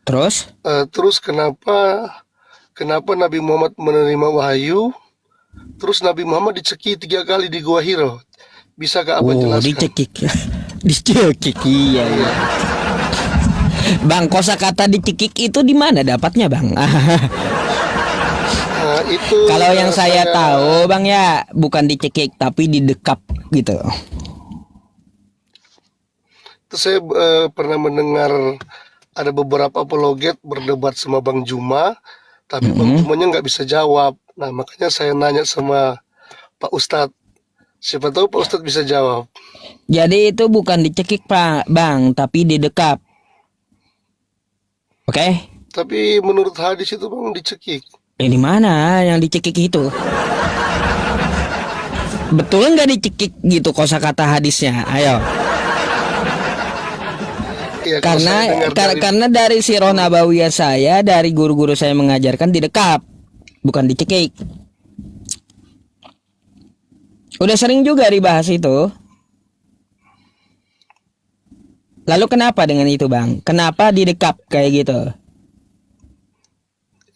Terus? Terus kenapa Nabi Muhammad menerima wahyu? Terus Nabi Muhammad dicekik 3 kali di Gua Hiro. Bisakah abang Oh, jelaskan? dicekik. Dicekik, iya, iya. Iya. Bang, kosakata dicekik itu di mana dapatnya, Bang? Itu Kalau yang saya saya tahu, Bang, ya bukan dicekik tapi didekap gitu. pernah mendengar ada beberapa apologet berdebat sama Bang Juma, tapi Bang Mm-mm. Jumanya nggak bisa jawab. Nah, makanya saya nanya sama Pak Ustadz. Siapa tahu Pak Ustadz bisa jawab. Jadi itu bukan dicekik, Pak, Bang, tapi didekap. Oke? Tapi menurut hadis itu Bang dicekik. Ini mana yang dicekik itu? Betul nggak dicekik gitu kosakata hadisnya? Ayo. Ya, kalau saya dengar dari Karena dari sirah nabawiyah saya, dari guru-guru saya mengajarkan didekap, bukan dicekik. Udah sering juga dibahas itu. Lalu kenapa dengan itu, Bang? Kenapa didekap kayak gitu?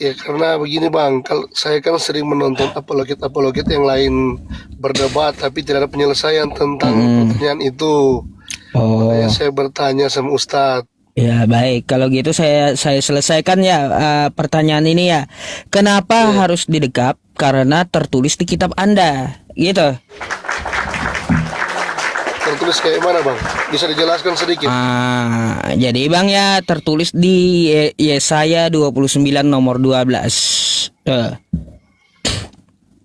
Ya karena begini Bang, kalau saya kan sering menonton apologet-apologet yang lain berdebat tapi tidak ada penyelesaian tentang pertanyaan itu. Makanya Oh, saya bertanya sama Ustadz. ya baik. Kalau gitu saya selesaikan ya pertanyaan ini ya. Kenapa Ya, harus didekap? Karena tertulis di kitab Anda, gitu. tertulis kayak mana Bang? Bisa dijelaskan sedikit? Jadi Bang ya tertulis di Yesaya 29 nomor 12.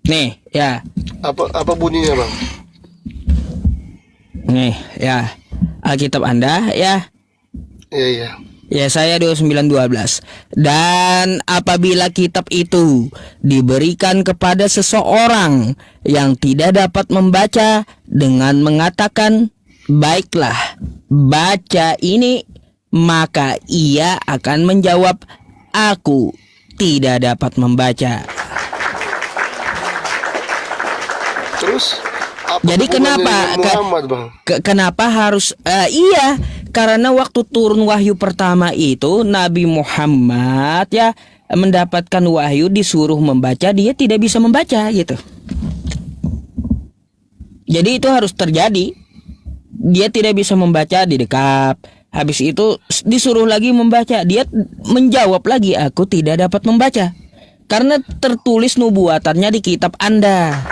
Nih, ya. Apa bunyinya Bang? Nih, ya. Alkitab Anda ya. Iya, iya. Yesaya 29:12. Dan apabila kitab itu diberikan kepada seseorang yang tidak dapat membaca dengan mengatakan, "Baiklah, baca ini," maka ia akan menjawab, "Aku tidak dapat membaca." Terus apa Jadi hubungannya kenapa dengan Muhammad Bang? kenapa harus iya, karena waktu turun wahyu pertama itu Nabi Muhammad ya mendapatkan wahyu disuruh membaca, dia tidak bisa membaca gitu. Jadi itu harus terjadi. Dia tidak bisa membaca, didekap. Habis itu disuruh lagi membaca, dia menjawab lagi, "Aku tidak dapat membaca." Karena tertulis nubuatannya di kitab Anda.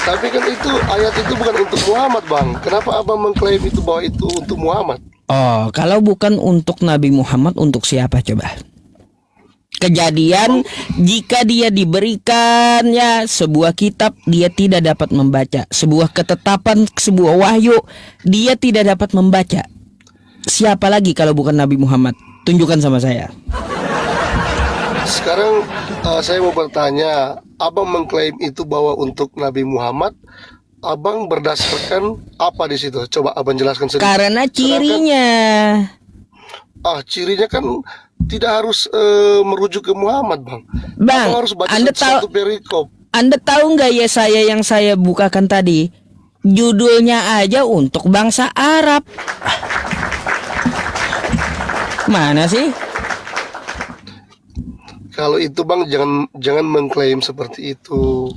Tapi kan itu ayat itu bukan untuk Muhammad Bang. Kenapa Abang mengklaim itu bahwa itu untuk Muhammad? Oh, kalau bukan untuk Nabi Muhammad, untuk siapa coba? Kejadian, jika dia diberikan ya sebuah kitab, dia tidak dapat membaca. Sebuah ketetapan, sebuah wahyu, dia tidak dapat membaca. Siapa lagi kalau bukan Nabi Muhammad? Tunjukkan sama saya. Sekarang saya mau bertanya, Abang mengklaim itu bahwa untuk Nabi Muhammad, Abang berdasarkan apa di situ? Coba Abang jelaskan sedikit. Karena Sedangkan cirinya. cirinya kan tidak harus merujuk ke Muhammad, Bang. Bang, Abang harus baca Anda satu tahu perikop. Anda tahu nggak ya saya yang saya bukakan tadi? Judulnya aja untuk bangsa Arab. Mana sih? Kalau itu Bang jangan mengklaim seperti itu.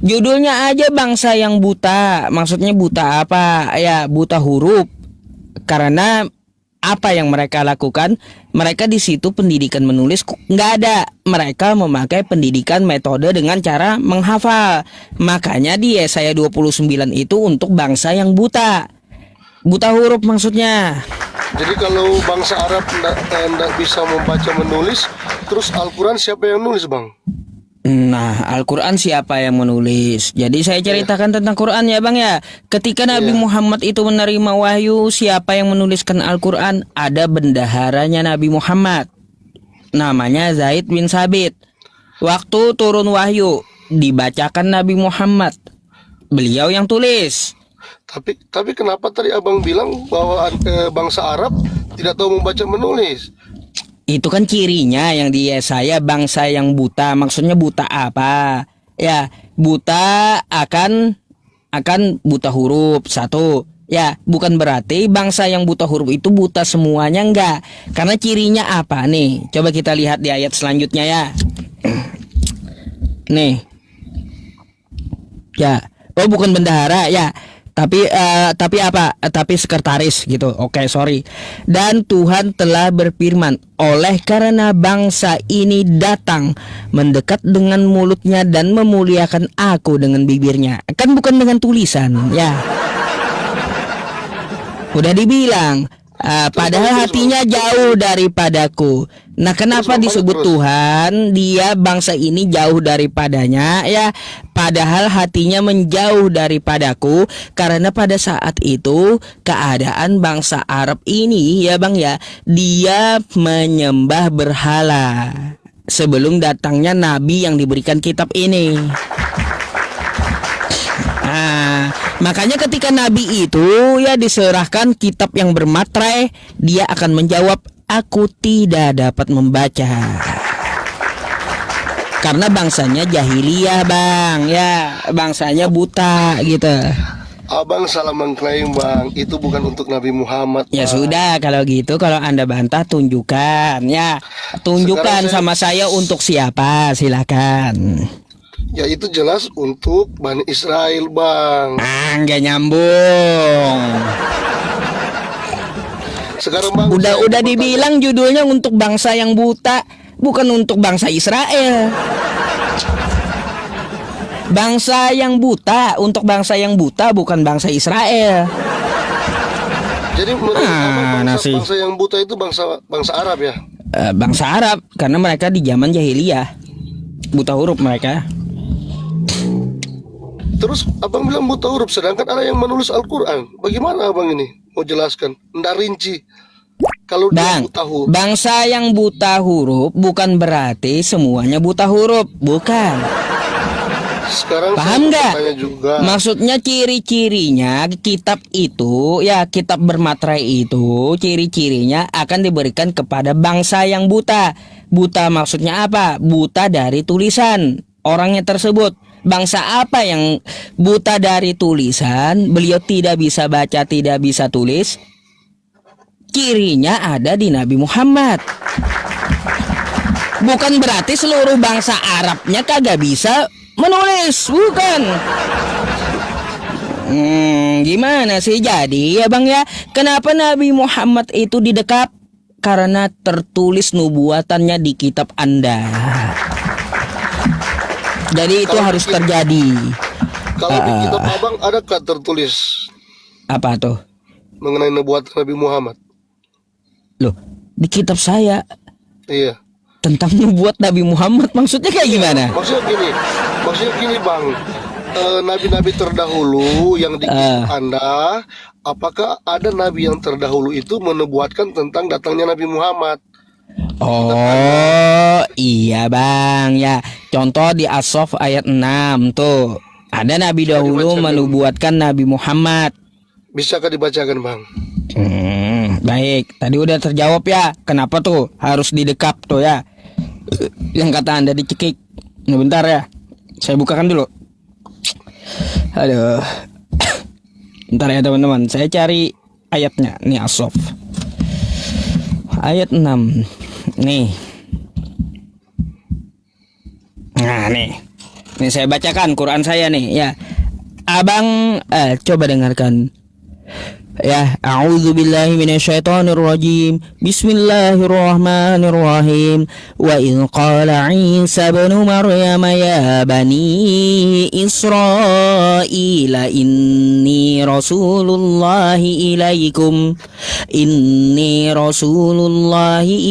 Judulnya aja bangsa yang buta. Maksudnya buta apa? Ya, buta huruf. Karena apa yang mereka lakukan? Mereka di situ pendidikan menulis nggak ada. Mereka memakai pendidikan metode dengan cara menghafal. Makanya di Yesaya 29 itu untuk bangsa yang buta. Buta huruf maksudnya. Jadi kalau bangsa Arab tidak bisa membaca menulis, terus Al-Quran siapa yang nulis Bang? Nah, Al-Quran siapa yang menulis? Jadi saya ceritakan tentang Quran ya Bang ya. Ketika Nabi Iya. Muhammad itu menerima wahyu, siapa yang menuliskan Al-Quran? Ada bendaharanya Nabi Muhammad, namanya Zaid bin Sabit. Waktu turun wahyu, dibacakan Nabi Muhammad, beliau yang tulis. Tapi kenapa tadi Abang bilang bahwa bangsa Arab tidak tahu membaca menulis? Itu kan cirinya yang di Yesaya, bangsa yang buta. Maksudnya buta apa? Ya, buta akan buta huruf satu. Ya, bukan berarti bangsa yang buta huruf itu buta semuanya, enggak. Karena cirinya apa nih? Coba kita lihat di ayat selanjutnya ya. Nih. Ya. Oh, bukan bendahara ya. Tapi apa? Tapi sekretaris gitu. Oke, sorry. Dan Tuhan telah berfirman, oleh karena bangsa ini datang mendekat dengan mulutnya dan memuliakan aku dengan bibirnya. Kan bukan dengan tulisan, ya. Udah dibilang, padahal hatinya jauh daripadaku. Nah, kenapa disebut Tuhan dia bangsa ini jauh daripadanya? Ya, padahal hatinya menjauh daripadaku. Karena pada saat itu keadaan bangsa Arab ini ya bang ya, dia menyembah berhala sebelum datangnya Nabi yang diberikan kitab ini. Nah, makanya ketika Nabi itu ya diserahkan kitab yang bermaterai, dia akan menjawab, aku tidak dapat membaca. Karena bangsanya jahiliyah bang, ya bangsanya buta gitu. Abang salah mengklaim bang, itu bukan untuk Nabi Muhammad. Ya Bang. sudah kalau gitu, kalau anda bantah tunjukkan ya, tunjukkan sama saya untuk siapa, silakan. Ya itu jelas untuk Bani Israel bang. Nggak nyambung. Sekarang bang, Udah dibilang judulnya untuk bangsa yang buta, bukan untuk bangsa Israel. Bangsa yang buta, untuk bangsa yang buta, bukan bangsa Israel. jadi menurut abang bangsa yang buta itu bangsa Arab ya? Bangsa Arab, karena mereka di zaman jahiliyah buta huruf mereka. Terus abang bilang buta huruf, sedangkan ada yang menulis Al-Quran. Bagaimana abang ini mau jelaskan? Nggak rinci. Kalau dia buta huruf. Bangsa yang buta huruf bukan berarti semuanya buta huruf, bukan. Sekarang paham nggak? Juga. Maksudnya ciri-cirinya kitab itu, ya kitab bermaterai itu, ciri-cirinya akan diberikan kepada bangsa yang buta. Buta maksudnya apa? Buta dari tulisan orangnya tersebut. Bangsa apa yang buta dari tulisan? Beliau tidak bisa baca, tidak bisa tulis. Cirinya ada di Nabi Muhammad. Bukan berarti seluruh bangsa Arabnya kagak bisa menulis, bukan. Gimana sih jadi ya bang ya? Kenapa Nabi Muhammad itu didekap? Karena tertulis nubuatannya di kitab Anda. Jadi itu harus terjadi. Kalau di kitab abang adakah tertulis apa tuh? Mengenai nubuatan Nabi Muhammad? Loh, di kitab saya. Iya. Tentang nubuat Nabi Muhammad, maksudnya kayak gimana? Maksudnya gini bang, nabi-nabi terdahulu yang di kitab Anda, apakah ada nabi yang terdahulu itu menubuatkan tentang datangnya Nabi Muhammad? Oh iya bang ya, contoh di As-Saff ayat 6 tuh, ada nabi dahulu menubuatkan Nabi Muhammad. Bisakah dibacakan bang? Baik, tadi udah terjawab ya. Kenapa tuh harus didekap tuh ya? Yang kata anda dicekik. Nah, bentar ya, saya bukakan dulu. Aduh. Bentar ya teman-teman, saya cari ayatnya. Nih As-Saff ayat 6. Nih. Nah nih saya bacakan Quran saya nih ya. Abang coba dengarkan. Ya, a'udzu billahi minasyaitonir rajim. Bismillahirrahmanirrahim. Wa in qala Isa ibn Maryam ya bani Israila inni rasulullahi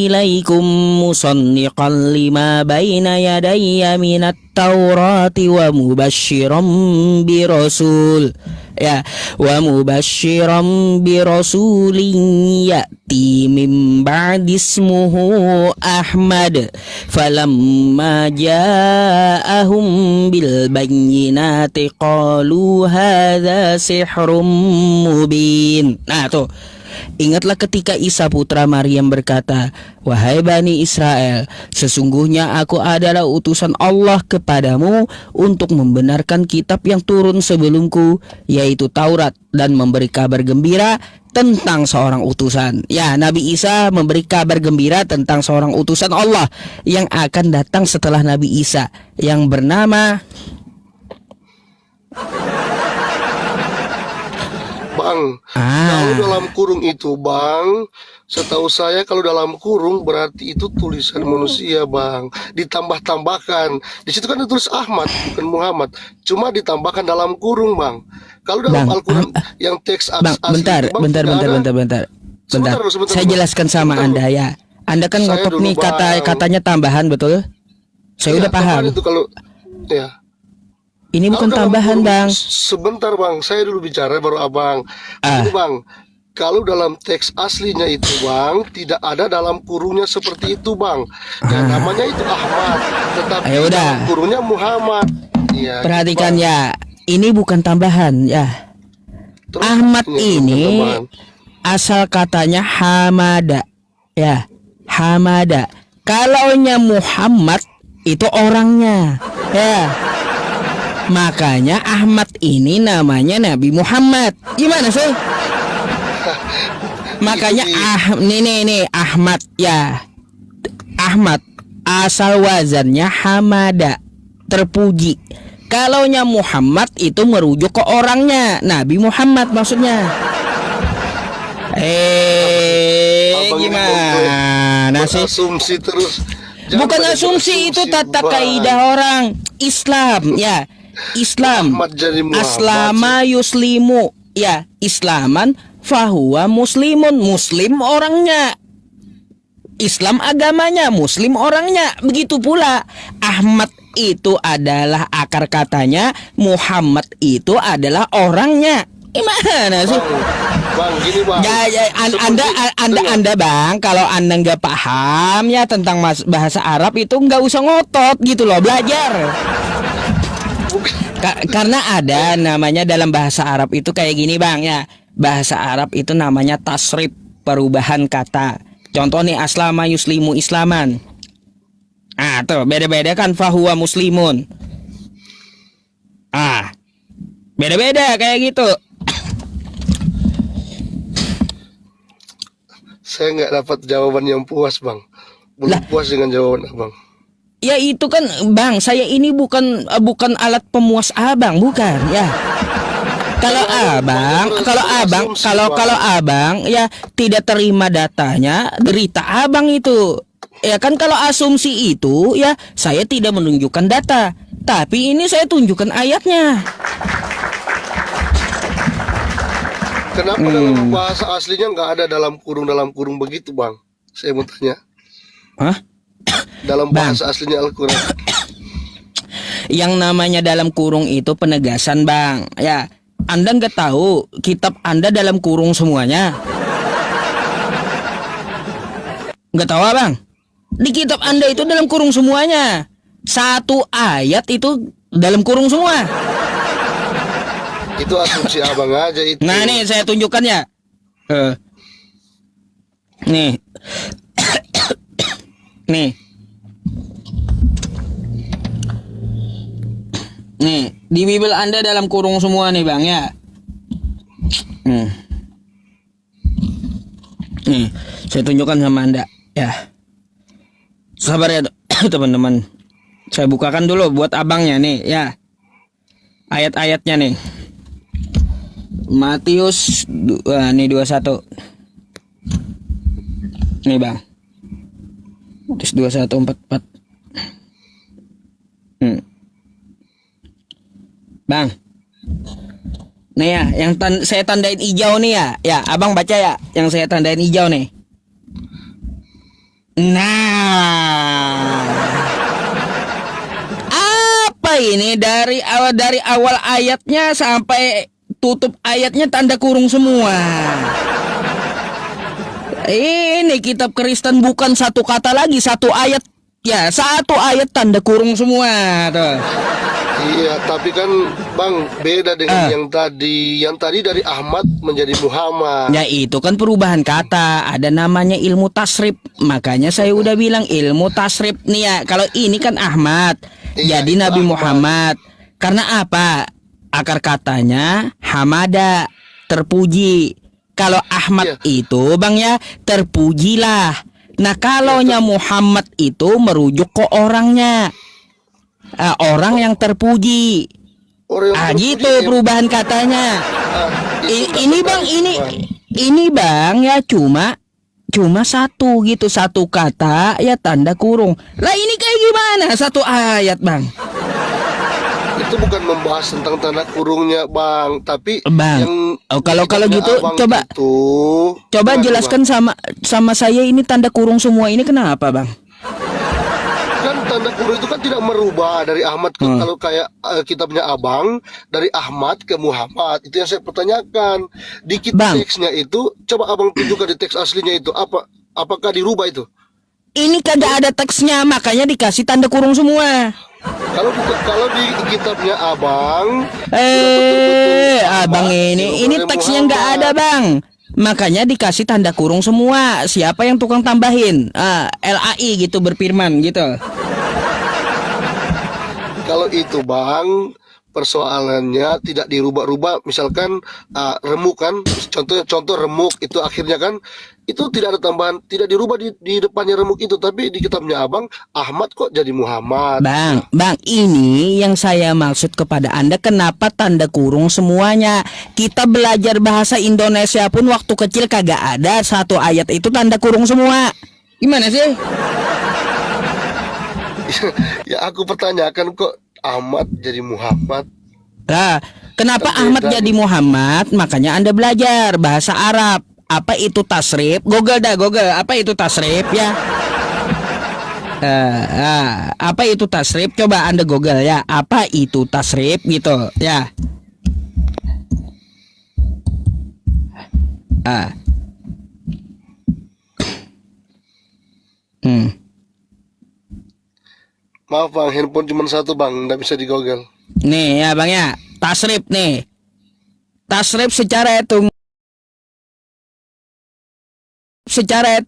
ilaikum musanniqan lima baina yadayya minat Taurati wa mubasysyiran birasul ya wa mubasysyiran birasulin ya'ti min ba'di ismuhu Ahmad falamma ja'ahum bil bayyinati qalu hadza sihrun mubin. Nah tuh Ingatlah ketika Isa putra Maryam berkata, "Wahai Bani Israel, sesungguhnya aku adalah utusan Allah kepadamu untuk membenarkan kitab yang turun sebelumku, yaitu Taurat, dan memberi kabar gembira tentang seorang utusan." Ya, Nabi Isa memberi kabar gembira tentang seorang utusan Allah yang akan datang setelah Nabi Isa, yang bernama Bang, kalau dalam kurung itu, Bang, setahu saya kalau dalam kurung berarti itu tulisan manusia, Bang. Ditambah-tambahkan. Di situ kan ditulis Ahmad, bukan Muhammad. Cuma ditambahkan dalam kurung, Bang. Kalau dalam Bang, Al-Quran yang teks Bang, asli bentar, itu, Bang, bentar, tidak bentar, ada. bentar, bentar, bentar. Sebentar, Saya Bang. jelaskan sama Sebentar, Anda ya. Anda kan Saya ngotot dulu, nih Bang. katanya tambahan, betul? Saya Iya, udah paham. tambahan itu kalau ya. Ini Kalau bukan dalam tambahan, kurung, Bang. sebentar, Bang. Saya dulu bicara baru Abang. Ah. Ini, Bang. Kalau dalam teks aslinya itu, Bang, tidak ada dalam kurungnya seperti itu, Bang. Yang namanya itu Ahmad, tetapi Ayo udah. dalam kurungnya Muhammad. Ya, Perhatikan gitu, Bang. ya, ini bukan tambahan ya. Terus Ahmad ini ini Bang. asal katanya Hamada. Ya, Hamada. Kalaunya Muhammad itu orangnya. Ya. Makanya Ahmad ini namanya Nabi Muhammad. Gimana sih? Makanya nih Ahmad ya. Ahmad asal wazannya Hamada, terpuji. Kalaunya Muhammad itu merujuk ke orangnya, Nabi Muhammad maksudnya. Abang ini Gimana sih? berasumsi terus. Jangan Bukan banyak asumsi, itu berasumsi, tata Bang. kaidah orang Islam ya. Islam Ahmad jadi Muhammad. aslama yuslimu ya, islaman fahuwa muslimun, muslim orangnya, Islam agamanya, muslim orangnya. Begitu pula Ahmad itu adalah akar katanya, Muhammad itu adalah orangnya. Gimana sih? Bang, gini, Bang. Ya, anda Bang, kalau Anda nggak paham ya tentang bahasa Arab itu nggak usah ngotot gitu loh, belajar. Karena ada namanya dalam bahasa Arab itu kayak gini, Bang ya. Bahasa Arab itu namanya tasrif, perubahan kata. Contoh nih, aslama yuslimu islaman. Ah, tuh beda-beda kan, fahuwa muslimun. Ah, beda-beda kayak gitu. Saya nggak dapat jawaban yang puas, Bang. Belum puas dengan jawaban Abang. Ya itu kan, Bang, saya ini bukan alat pemuas Abang, bukan ya. Kalau Abang ya tidak terima datanya, derita Abang itu. Ya kan, kalau asumsi itu ya saya tidak menunjukkan data, tapi ini saya tunjukkan ayatnya. Kenapa dalam bahasa aslinya nggak ada dalam kurung begitu, Bang? Saya mau tanya. Hah? Dalam Bang, bahasa aslinya Al-Quran. yang namanya dalam kurung itu penegasan, Bang. Ya, Anda nggak tahu kitab Anda dalam kurung semuanya? Nggak tahu, Bang? Di kitab Anda itu dalam kurung semuanya. Satu ayat itu dalam kurung semua. Itu asumsi Abang aja itu. Nah, nih saya tunjukkan ya. Nih. Nih. Nih, di Bible Anda dalam kurung semua nih, Bang ya. Nih, saya tunjukkan sama Anda ya. Sabar ya, teman-teman. Saya bukakan dulu buat abangnya nih ya. Ayat-ayatnya nih. Matius nih 21. Nih, Bang. Matius 21:44. Bang. Nih ya, yang saya tandain hijau nih ya. Ya, Abang baca ya, yang saya tandain hijau nih. Nah. Apa ini dari awal ayatnya sampai tutup ayatnya tanda kurung semua. Ini kitab Kristen bukan satu kata lagi, satu ayat. Ya, satu ayat tanda kurung semua tuh. Iya, tapi kan Bang beda dengan yang tadi. Yang tadi dari Ahmad menjadi Muhammad. Ya itu kan perubahan kata. Ada namanya ilmu tasrif. Makanya saya udah bilang ilmu tasrif nih ya. Kalau ini kan Ahmad, Iya, jadi itu Nabi Ahmad. Muhammad. Karena apa? Akar katanya hamada, terpuji. Kalau Ahmad Iya. itu Bang ya, terpujilah. Nah, kalaunya Muhammad itu merujuk ke orangnya. Orang yang terpuji. Orang yang terpuji, Gitu perubahan katanya. itu nggak Ini benar, Bang, Bang. ini Bang ya cuma satu gitu, satu kata ya tanda kurung. Lah ini kayak gimana? Satu ayat Bang. Itu bukan membahas tentang tanda kurungnya Bang, tapi Bang, yang kalau kitabnya gitu Abang coba itu, coba gimana, jelaskan sama saya ini tanda kurung semua ini kenapa Bang? Kan tanda kurung itu kan tidak merubah dari Ahmad ke kalau kayak kitabnya Abang dari Ahmad ke Muhammad. Itu yang saya pertanyakan. Di Bang. teksnya itu coba Abang tunjukkan di teks aslinya itu apakah dirubah itu? Ini kagak ada teksnya, makanya dikasih tanda kurung semua. Kalau di kitabnya Abang Abang ini teksnya nggak ada Bang. Makanya dikasih tanda kurung semua. Siapa yang tukang tambahin? LAI gitu berfirman gitu. Kalau itu Bang, persoalannya tidak dirubah-rubah. Misalkan remuk kan, contoh remuk itu akhirnya kan itu tidak ada tambahan, tidak dirubah di depannya remuk itu, tapi di kitabnya Abang Ahmad kok jadi Muhammad. Bang, ini yang saya maksud kepada Anda, kenapa tanda kurung semuanya? Kita belajar bahasa Indonesia pun waktu kecil kagak ada satu ayat itu tanda kurung semua. Gimana sih? Ya aku pertanyakan kok Ahmad jadi Muhammad. Nah, kenapa Kan Ahmad beda, jadi Muhammad? Makanya Anda belajar bahasa Arab. Apa itu tasrif? Google, apa itu tasrif ya? Apa itu tasrif? Coba Anda Google ya. Apa itu tasrif gitu ya? Maaf Bang, handphone cuma satu Bang, nggak bisa di Google. Nih ya Bang ya. Tasrif nih. Tasrif secara hitung secara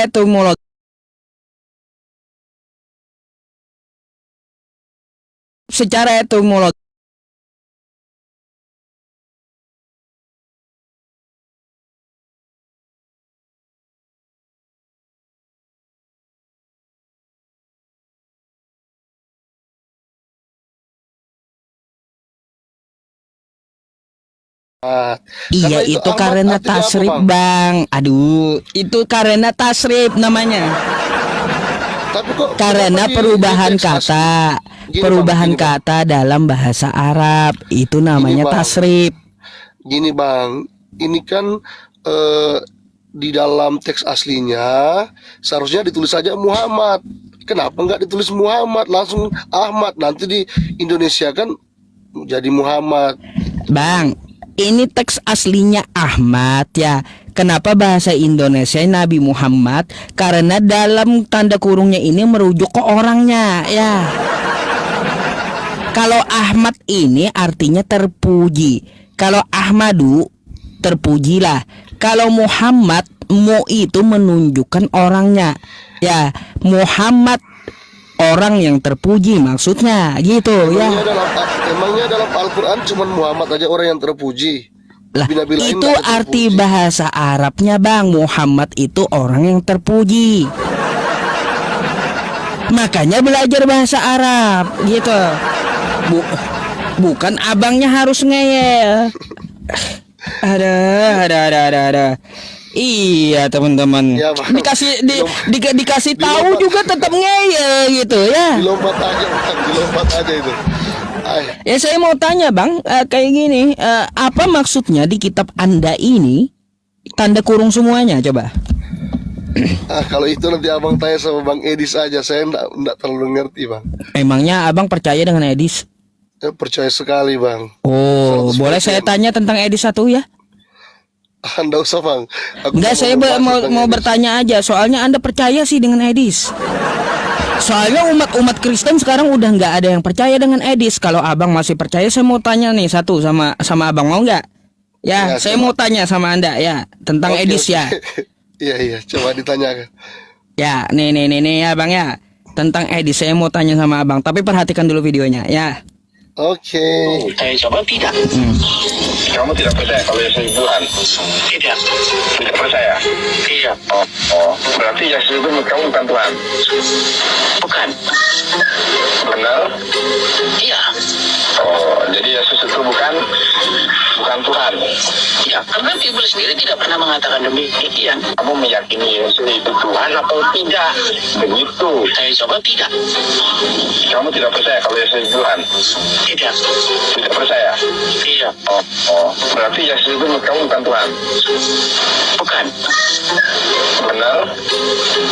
etimologi secara etimologi Karena iya itu itu Ahmad karena artinya apa tasrif Bang? Bang. Aduh, itu karena tasrif namanya. Tapi kok Karena kenapa di perubahan teks asli? kata, Gini, perubahan Bang, gini, Bang. kata dalam bahasa Arab itu namanya Bang. tasrif. Gini Bang, ini kan eh, di dalam teks aslinya seharusnya ditulis saja Muhammad. Kenapa nggak ditulis Muhammad, langsung Ahmad? Nanti di Indonesia kan jadi Muhammad. Bang, ini teks aslinya Ahmad ya. Kenapa bahasa Indonesia Nabi Muhammad? Karena dalam tanda kurungnya ini merujuk ke orangnya ya. Kalau Ahmad ini artinya terpuji. Kalau Ahmadu terpujilah. Kalau Muhammad mu itu menunjukkan orangnya. Ya, Muhammad orang yang terpuji maksudnya gitu ya. Emangnya dalam Al-Quran cuma Muhammad aja orang yang terpuji. Lah, Nabi-nabi lain itu nggak ada arti terpuji. bahasa Arabnya Bang. Muhammad itu orang yang terpuji. Makanya belajar bahasa Arab gitu. Bukan abangnya harus ngeyel. Ada. Iya teman-teman. Ya, Bang. Dikasih tahu juga tetap ngeyel gitu ya. Dilompat aja Bang, dilompat aja itu. Ya saya mau tanya Bang, kayak gini, apa maksudnya di kitab Anda ini tanda kurung semuanya coba? Kalau itu nanti abang tanya sama Bang Edis aja, saya enggak terlalu ngerti Bang. Emangnya Abang percaya dengan Edis? Saya percaya sekali Bang. Oh, 100%. boleh saya tanya tentang Edis satu ya? Anda usah bang. Aku Enggak, tak saya membahas mau tentang Edis. bertanya aja. Soalnya Anda percaya sih dengan Edis. Soalnya umat Kristen sekarang udah nggak ada yang percaya dengan Edis. Kalau abang masih percaya, saya mau tanya nih satu sama abang, mau nggak? Ya, Ya, saya coba. mau tanya sama Anda ya tentang Oke, Edis oke. ya. Iya, coba ditanyakan. Ya, nih ya bang ya. Tentang Edis saya mau tanya sama abang. Tapi perhatikan dulu videonya ya. Oke. Saya jawab tidak. Kamu tidak percaya kalau Yesus itu Tuhan? Tidak. Tidak percaya? Iya. Oh. Berarti Yesus itu kamu bukan Tuhan? Bukan. Benar? Iya. Oh, jadi Yesus itu bukan Tuhan. Ya, karena Bible sendiri tidak pernah mengatakan demikian. Kamu meyakini Yesus itu Tuhan atau tidak? Begitu. Saya jawab tidak. Kamu tidak percaya kalau Yesus itu Tuhan? Tidak. Tidak percaya? Iya. Oh. Berarti Yesus itu kamu bukan Tuhan? Bukan. Benar?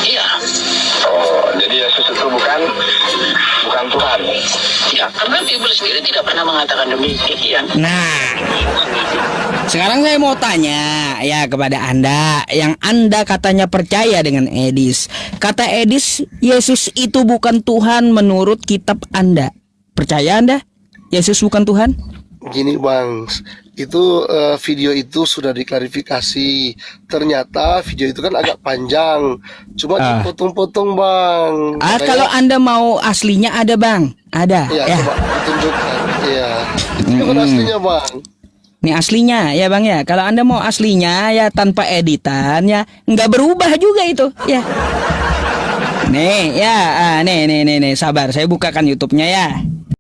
Iya. Oh, jadi Yesus itu bukan Tuhan. Ya, karena Bible sendiri tidak pernah mengatakan demikian. Nah, sekarang saya mau tanya ya kepada Anda yang Anda katanya percaya dengan Edis. Kata Edis, Yesus itu bukan Tuhan menurut kitab Anda. Percaya Anda? Yesus bukan Tuhan? Gini bang, itu video itu sudah diklarifikasi. Ternyata video itu kan agak panjang, cuma dipotong-potong bang. Makanya- Kalau Anda mau aslinya ada bang, ada. Iya, Ya. coba ditunjukkan. Iya, itu kan aslinya bang. Ini aslinya ya bang ya. Kalau Anda mau aslinya ya tanpa editan ya, nggak berubah juga itu ya. Nih ya, nih, sabar. Saya bukakan YouTube-nya ya.